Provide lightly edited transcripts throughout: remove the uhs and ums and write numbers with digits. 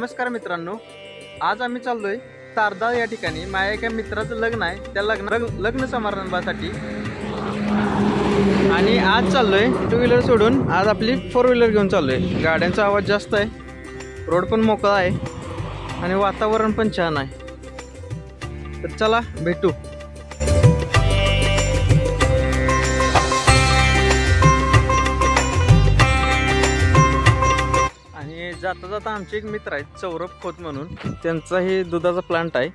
नमस्कार मित्रांनो, आज आम्ही चाललोय तारदाळ या ठिकाणी. माझ्या एका मित्राचं लग्न आहे, त्या लग्न समारंभासाठी. आणि आज चाललोय टू व्हीलर सोडून, आज आपली फोर व्हीलर घेऊन चाललोय. गाड्यांचा आवाज जास्त आहे, रोड पण मोकळा आहे आणि वातावरण पण छान आहे. तर चला भेटू. जाता जाता आमचे एक मित्र आहेत सौरभ खोत म्हणून, त्यांचा हे दुधाचा प्लांट आहे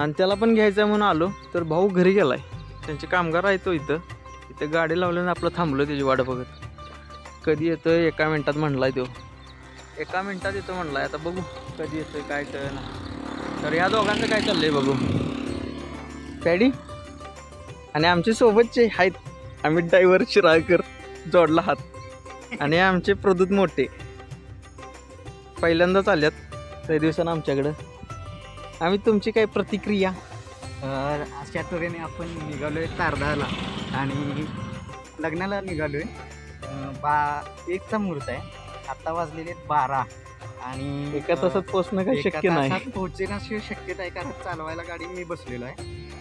आणि त्याला पण घ्यायचं आहे म्हणून आलो. तर भाऊ घरी गेलाय, त्यांचे कामगार आहे तो इथे गाडी लावल्याने आपलं थांबलो त्याची वाट बघत. कधी येतोय 1 मिनिटात म्हणलाय तो, 1 मिनिटात येतो म्हणलाय. आता बघू कधी येतोय काय कळना. तर या दोघांचं काय चाललंय बघू. पॅडी आणि आमचे सोबतचे आहेत, आम्ही ड्रायव्हर शिराळकर जोडला हात आणि आमचे प्रदूत मोठे पहिल्यांदाच आल्यात काही दिवसानं आमच्याकडं. आम्ही तुमची काय प्रतिक्रिया? अशा तऱ्हेने आपण निघालोय तारदाळला आणि लग्नाला निघालोय. 1चा मुहूर्त आहे, आता वाजलेले 12 आणि एका तासात पोहोचणं काही शक्य नाही. पोहोचण्याची शक्यता आहे कारण चालवायला गाडी मी बसलेलो आहे,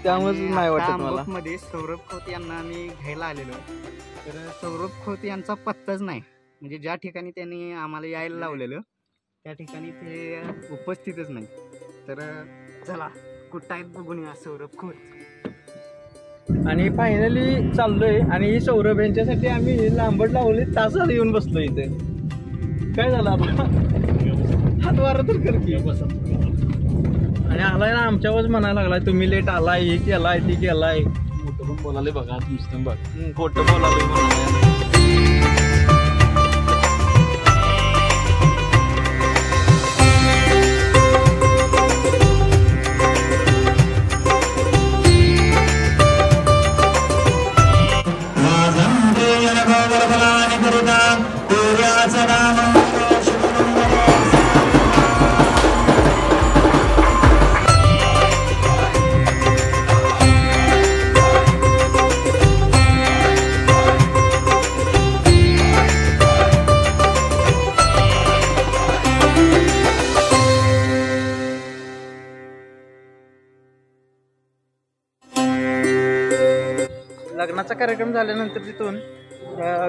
त्यामुळे नाही वाटत मला. मध्ये सौरभ खोत यांना मी घ्यायला आलेलो आहे. तर सौरभ खोत यांचा पत्ताच नाही, म्हणजे ज्या ठिकाणी त्यांनी आम्हाला यायला लावलेलं त्या ठिकाणी ते उपस्थितच नाही. तर चला कुठं आहेत बघून या सौरभ खोत. आणि फायनली चाललोय. आणि ही सौरभ यांच्यासाठी आम्ही लांबड लावले, तासाला येऊन बसलो इथे. काय झालं आता? हात वारा तर कर की. आणि आलाय ना आमच्यावरच म्हणायला लागलाय, तुम्ही लेट आलाय, हे केलाय ती केलाय. मोठं पण बोलाले बघा, नुसतं बघ खोटं बोलाले म्हणाले. लग्नाचा कार्यक्रम झाल्यानंतर तिथून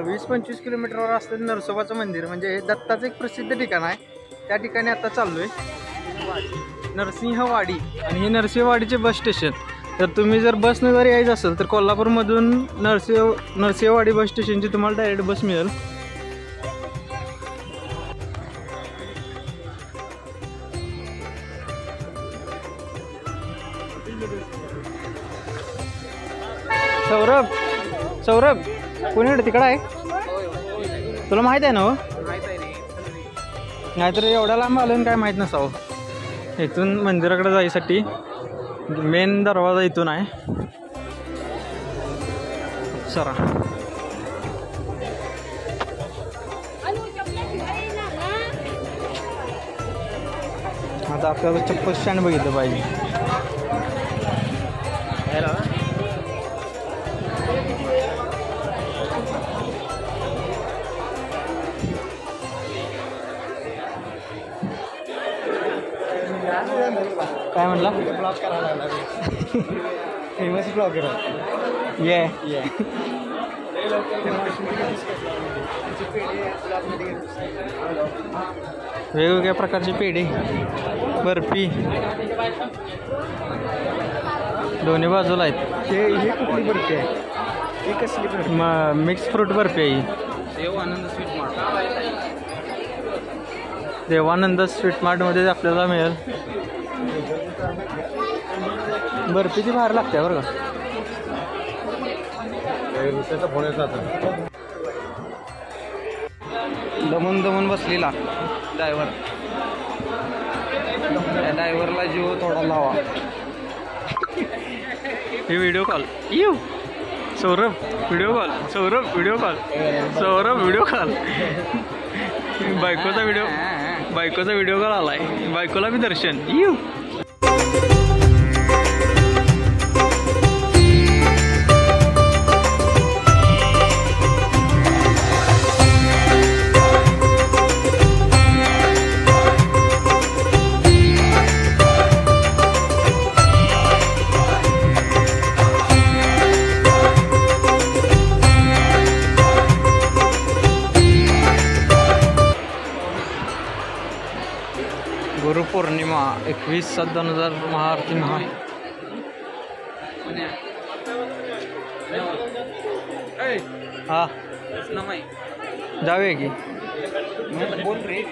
20-25 किलोमीटरवर असलेलं नरसोबाचं मंदिर, म्हणजे दत्ताचं एक प्रसिद्ध ठिकाण आहे, त्या ठिकाणी आता चाललोय. नरसिंहवाडी. आणि हे नरसिंहवाडीचे बस स्टेशन. तर तुम्ही जर बसने जर यायचं असेल तर कोल्हापूरमधून नरसिंहवाडी बस स्टेशनची तुम्हाला डायरेक्ट बस मिळेल. सौरभ कोणी तिकडं आहे, तुला माहित आहे ना? हो नाहीतर एवढ्या लांब आलं काय माहीत नसावं. इथून मंदिराकडे जायसाठी मेन दरवाजा इथून आहे. सरा आता आपल्याला चप्पल स्टँड बघितलं पाहिजे. काय म्हणला? ब्लॉग करायला लागला. फेमस ब्लॉगर आहे. ये वेगवेगळ्या प्रकारचे पेढे, बर्फी दोन्ही बाजूला आहेत. हे कुठली बर्फी आहे? ही कसली बर्फी? मिक्स फ्रूट बर्फी आहे. देवानंद स्वीट मार्टमध्ये आपल्याला मिळेल. बर्फीची बाहेर लागते बरं का. दमून बसलेला ड्रायव्हर, त्या ड्रायव्हरला जीव थोडा लावा. हे व्हिडिओ कॉल येऊ. Saurabh video call, Saurabh video call, Saurabh video call. बायकोचा व्हिडिओ कॉल आलाय, बायकोला बी दर्शन येऊ. 21/7/2000 महाआरती महा हा जाऊया की बोल रे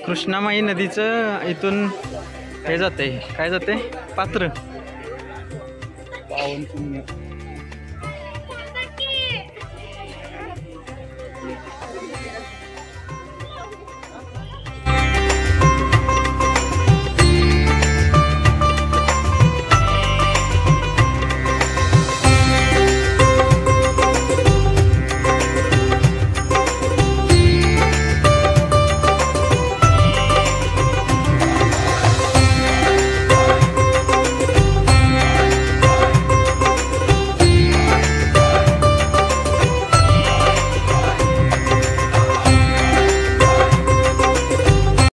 कृष्णामाई नदीचं इथून हे जाते काय जाते पात्र पावन पुण्य